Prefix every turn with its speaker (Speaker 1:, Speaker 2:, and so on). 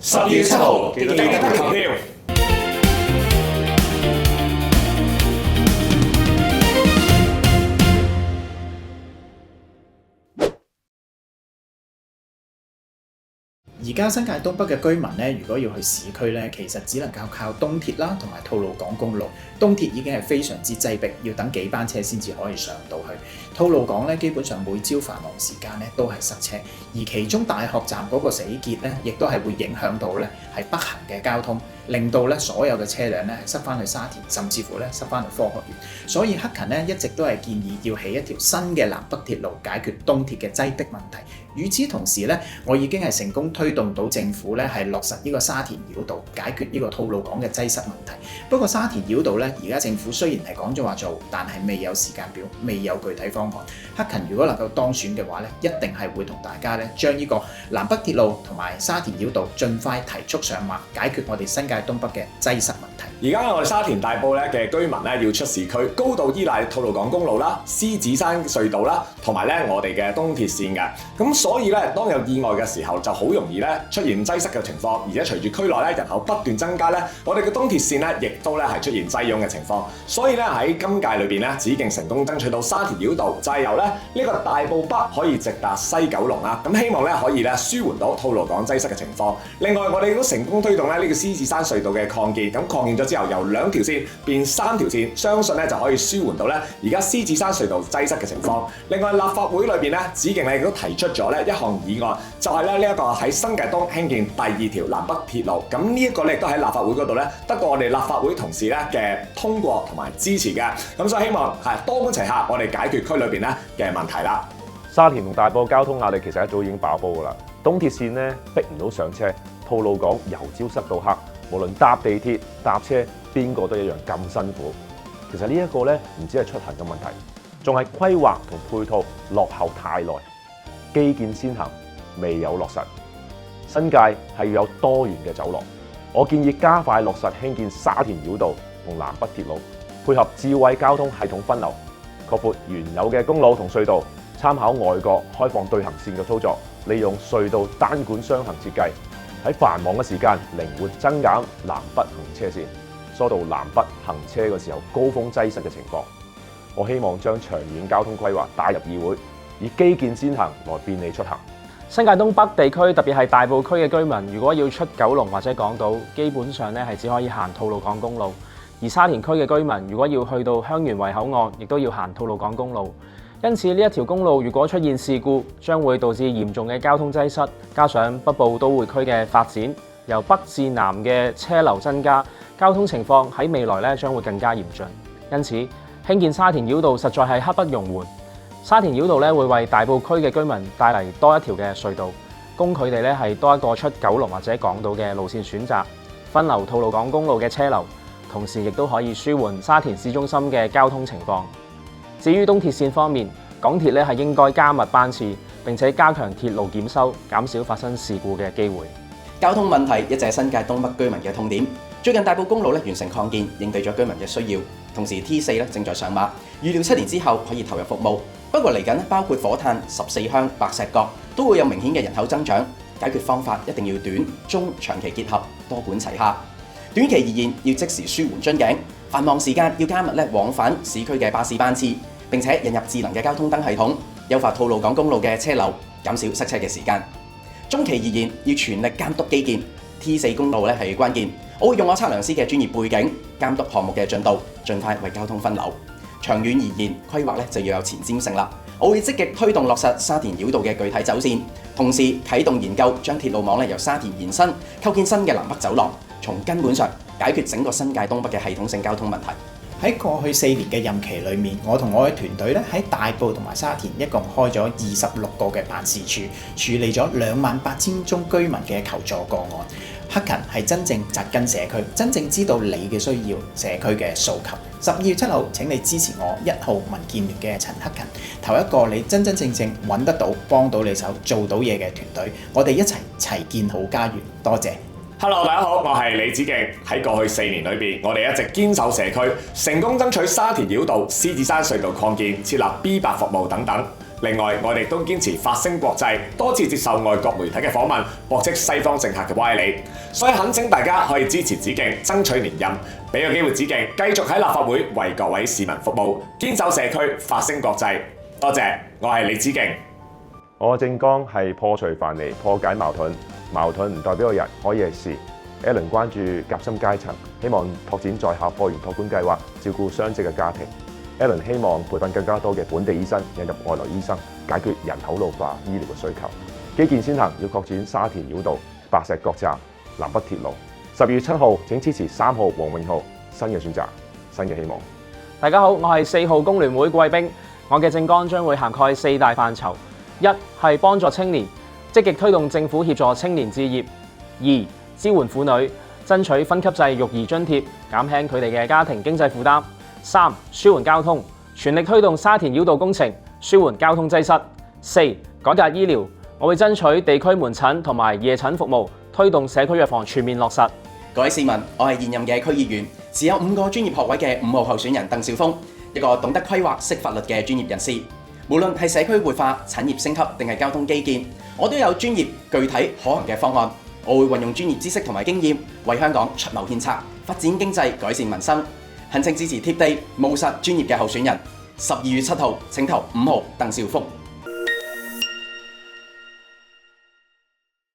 Speaker 1: 12月7號記得投票。
Speaker 2: 而家新界東北嘅居民咧，如果要去市區咧，其實只能夠靠東鐵啦，同埋吐露港公路。東鐵已經係非常之擠迫，要等幾班車先至可以上到去。吐露港咧，基本上每朝繁忙時間咧都係塞車，而其中大學站嗰個死結咧，亦都係會影響到咧係北行嘅交通，令到咧所有嘅車輛咧塞翻去沙田，甚至乎咧塞翻去科學園。所以克勤咧一直都係建議要起一條新嘅南北鐵路，解決東鐵嘅擠迫問題。與此同時咧，我已經係成功推動到政府咧係落實呢個沙田繞道，解決呢個吐露港嘅擠塞問題。不過沙田繞道咧，而家政府雖然係講咗話做，但係未有時間表，未有具體方案。克勤如果能夠當選嘅話咧，一定係會同大家咧將呢個南北鐵路同埋沙田繞道盡快提速上馬，解決我哋新界東北嘅擠塞問題。
Speaker 1: 而家我哋沙田大埔咧嘅居民咧要出市區，高度依賴吐露港公路啦、獅子山隧道啦，同埋咧我哋嘅東鐵線嘅。咁所以咧，當有意外嘅時候，就好容易咧出現擠塞嘅情況。而且隨住區內咧人口不斷增加咧，我哋嘅東鐵線咧亦都咧係出現擠擁嘅情況。所以咧喺今屆裏邊咧，紫荊成功爭取到沙田繞道，就係由咧呢個大埔北可以直達西九龍啦。咁希望咧可以咧舒緩到吐露港擠塞嘅情況。另外，我哋都成功推動咧呢個獅子山隧道嘅擴建。咁擴建咗之後，由2條線變3條線，相信咧就可以舒緩到咧而家獅子山隧道擠塞嘅情況。另外，立法會裏邊咧，紫荊咧亦都提出咗咧一項議案，就係咧呢一個喺新界東興建第2條南北鐵路。咁呢一個咧亦都喺立法會嗰度咧得到我哋立法會同事咧嘅通過同埋支持嘅。咁所以希望係多管齊下，我哋解決區裏邊咧嘅問題啦。
Speaker 3: 沙田同大埔交通壓力其實一早已經爆煲㗎啦，東鐵線咧逼唔到上車，吐露港由朝塞到黑，無論搭地鐵搭車，邊個都一樣咁辛苦。其實呢一個咧唔止係出行嘅問題，仲係規劃同配套落後太耐，基建先行未有落實。新界係要有多元嘅走廊，我建議加快落實興建沙田繞道同南北鐵路，配合智慧交通系統分流，擴闊原有嘅公路同隧道，參考外國開放對行線嘅操作，利用隧道單管雙行設計，喺繁忙嘅時間靈活增減南北行車線，疏導南北行車嘅時候高峰擠塞嘅情況。我希望將長遠交通規劃帶入議會，以基建先行來便利出行。
Speaker 4: 新界東北地區特別係大埔區嘅居民，如果要出九龍或者港島，基本上咧係只可以行吐露港公路；而沙田區嘅居民如果要去到香園圍口岸，亦都要行吐露港公路。因此呢一條公路如果出現事故，將會導致嚴重嘅交通擠塞，加上北部都會區嘅發展，由北至南嘅車流增加，交通情況喺未來咧將會更加嚴峻。因此興建沙田繞道實在係刻不容緩。沙田繞道咧會為大埔區嘅居民帶嚟多一條嘅隧道，供佢哋咧係多一個出九龍或者港島嘅路線選擇，分流吐露港公路嘅車流，同時亦都可以舒緩沙田市中心嘅交通情況。至於東鐵線方面，港鐵咧係應該加密班次，並且加強鐵路檢修，減少發生事故嘅機會。
Speaker 5: 交通問題一直係新界東北居民嘅痛點。最近大埔公路完成擴建，應對咗居民嘅需要。同時 T4 正在上馬，預料7年之後可以投入服務。不過嚟緊包括火炭、14鄉、白石角都會有明顯嘅人口增長，解決方法一定要短、中、長期結合，多管齊下。短期而言，要即時舒緩樽頸；繁忙時間要加密往返市區嘅巴士班次，並且引入智能嘅交通燈系統，優化吐露港公路嘅車流，減少塞車嘅時間。中期而言，要全力監督基建 ，T4 公路係關鍵。我會用我測量師嘅專業背景監督項目嘅進度，盡快為交通分流。長遠而言，規劃就要有前瞻性啦。我會積極推動落實沙田繞道嘅具體走線，同時啟動研究將鐵路網由沙田延伸，構建新嘅南北走廊，從根本上解決整個新界東北嘅系統性交通問題。
Speaker 2: 喺過去4年嘅任期裏面，我同我嘅團隊咧喺大埔同埋沙田一共開咗26個嘅辦事處，處理咗28000宗居民嘅求助個案。克勤係真正扎根社區，真正知道你嘅需要、社區嘅訴求。12月7號請你支持我1號民建聯嘅陳克勤，投一個你真真正正揾得到、幫到你手、做到嘢嘅團隊，我哋一齊建好家園。多謝。
Speaker 1: Hello， 大家好，我係李梓敬。喺過去4年裏邊，我哋一直堅守社區，成功爭取沙田繞道、獅子山隧道擴建、設立 B8 服務等等。另外，我哋都堅持發聲國際，多次接受外國媒體嘅訪問，駁斥西方政客嘅歪理。所以懇請大家可以支持子敬，爭取連任，俾個機會子敬繼續喺立法會為各位市民服務，堅守社區，發聲國際。多謝，我係李子敬。
Speaker 3: 我嘅政綱係破除藩籬，破解矛盾。矛盾唔代表個人，可以係事。Alan 關注夾心階層，希望拓展在校課餘託管計劃，照顧雙職嘅家庭。Alan 希望培訓更加多嘅本地醫生，引入外來醫生，解決人口老化醫療嘅需求。基建先行，要擴展沙田繞道、白石角站、南北鐵路。12月7號請支持3號黃永浩，新嘅選擇，新嘅希望。
Speaker 4: 大家好，我係4號工聯會貴兵，我嘅政綱將會涵蓋4大範疇：一係幫助青年，積極推動政府協助青年置業；二支援婦女，爭取分級制育兒津貼，減輕佢哋嘅家庭經濟負擔；三舒緩交通，全力推動沙田繞道工程，舒緩交通擠塞；四改革醫療，我會爭取地區門診同埋夜診服務，推動社區藥房全面落實。
Speaker 5: 各位市民，我係現任嘅區議員，持有5個專業學位嘅5號候選人鄧兆峰，一個懂得規劃、識法律嘅專業人士。無論係社區活化、產業升級定係交通基建，我都有專業、具體、可行嘅方案。我會運用專業知識同埋經驗，為香港出謀獻策，發展經濟，改善民生。懇請支持貼地、務實、專業嘅候選人。12月7號請投5號鄧兆峰。